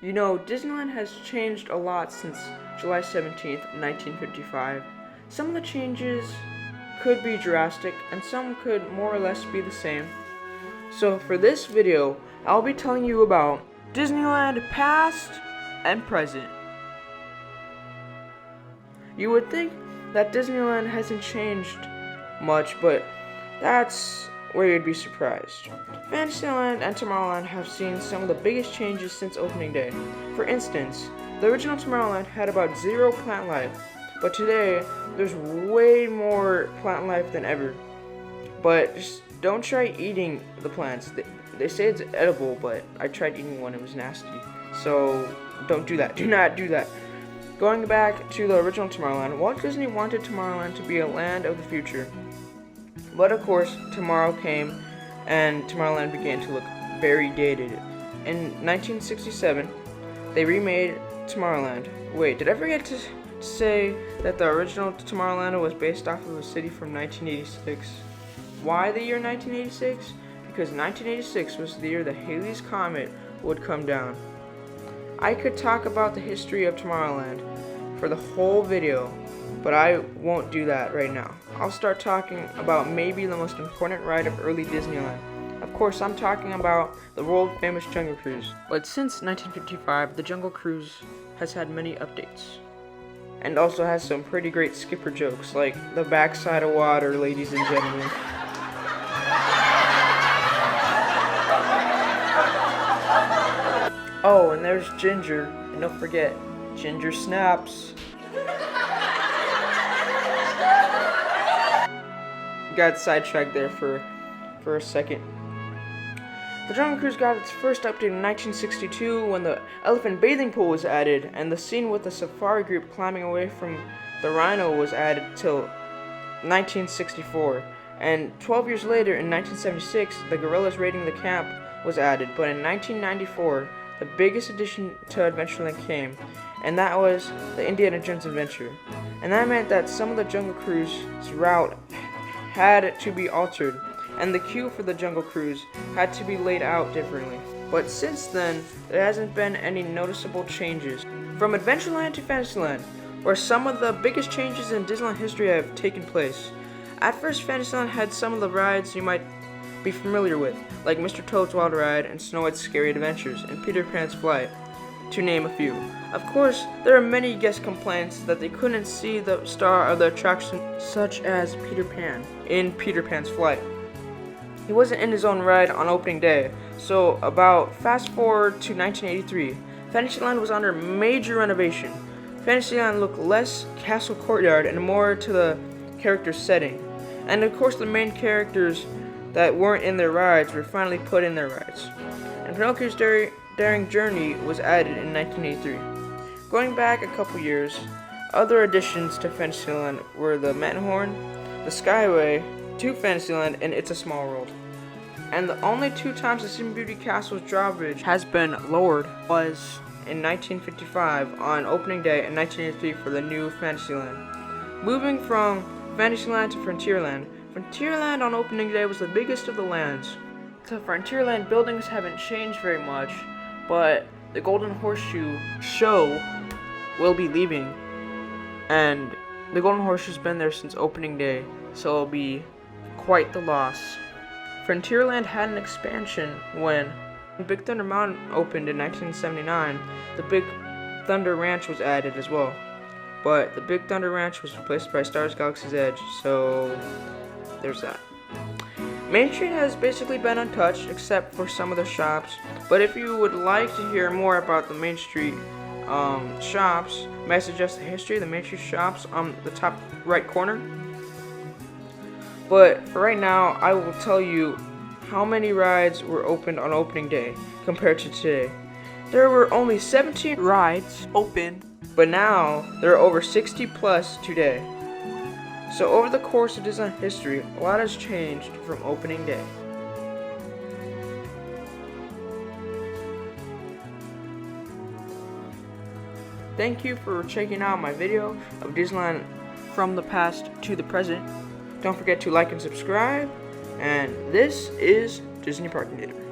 You know, Disneyland has changed a lot since July 17th, 1955. Some of the changes could be drastic, and some could more or less be the same. So for this video, I'll be telling you about Disneyland past and present. You would think that Disneyland hasn't changed much, but that's where you'd be surprised. Fantasyland and Tomorrowland have seen some of the biggest changes since opening day. For instance, the original Tomorrowland had about 0 plant life, but today there's way more plant life than ever. But just don't try eating the plants. They say it's edible, but I tried eating one, it was nasty. So don't do that. Do not do that. Going back to the original Tomorrowland, Walt Disney wanted Tomorrowland to be a land of the future. But of course, tomorrow came and Tomorrowland began to look very dated. In 1967, they remade Tomorrowland. Wait, did I forget to say that the original Tomorrowland was based off of a city from 1986? Why the year 1986? Because 1986 was the year that Halley's Comet would come down. I could talk about the history of Tomorrowland for the whole video, but I won't do that right now. I'll start talking about maybe the most important ride of early Disneyland. Of course, I'm talking about the world-famous Jungle Cruise. But since 1955, the Jungle Cruise has had many updates. And also has some pretty great skipper jokes, like the backside of water, ladies and gentlemen. Oh, and there's Ginger. And don't forget, Ginger snaps. Got sidetracked there for a second. The Jungle Cruise got its first update in 1962 when the elephant bathing pool was added, and the scene with the safari group climbing away from the rhino was added till 1964. And 12 years later, in 1976, the gorillas raiding the camp was added. But in 1994, the biggest addition to Adventureland came, and that was the Indiana Jones adventure. And that meant that some of the Jungle Cruise's route had to be altered, and the queue for the Jungle Cruise had to be laid out differently. But since then, there hasn't been any noticeable changes. From Adventureland to Fantasyland, where some of the biggest changes in Disneyland history have taken place. At first, Fantasyland had some of the rides you might be familiar with, like Mr. Toad's Wild Ride and Snow White's Scary Adventures and Peter Pan's Flight, to name a few. Of course, there are many guest complaints that they couldn't see the star of the attraction, such as Peter Pan in Peter Pan's Flight. He wasn't in his own ride on opening day, so fast forward to 1983, Fantasyland was under major renovation. Fantasyland looked less castle courtyard and more to the character setting. And of course the main characters that weren't in their rides were finally put in their rides. And Pinocchio's Daring Journey was added in 1983. Going back a couple years, other additions to Fantasyland were the Matterhorn, the Skyway, to Fantasyland, and It's a Small World. And the only 2 times the Sleeping Beauty Castle's drawbridge has been lowered was in 1955 on opening day and 1983 for the new Fantasyland. Moving from Fantasyland to Frontierland, Frontierland on opening day was the biggest of the lands. The Frontierland buildings haven't changed very much, but the Golden Horseshoe show will be leaving, and the Golden Horseshoe's been there since opening day, so it'll be quite the loss. Frontierland had an expansion when Big Thunder Mountain opened in 1979. The Big Thunder Ranch was added as well, but the Big Thunder Ranch was replaced by Star Wars Galaxy's Edge, so there's that. Main Street has basically been untouched except for some of the shops, but if you would like to hear more about the Main Street shops, may I suggest the history of the Main Street shops on the top right corner? But for right now, I will tell you how many rides were opened on opening day compared to today. There were only 17 rides open, but now there are over 60 plus today. So over the course of Disneyland history, a lot has changed from opening day. Thank you for checking out my video of Disneyland from the past to the present. Don't forget to like and subscribe, and this is Disney Parking Data.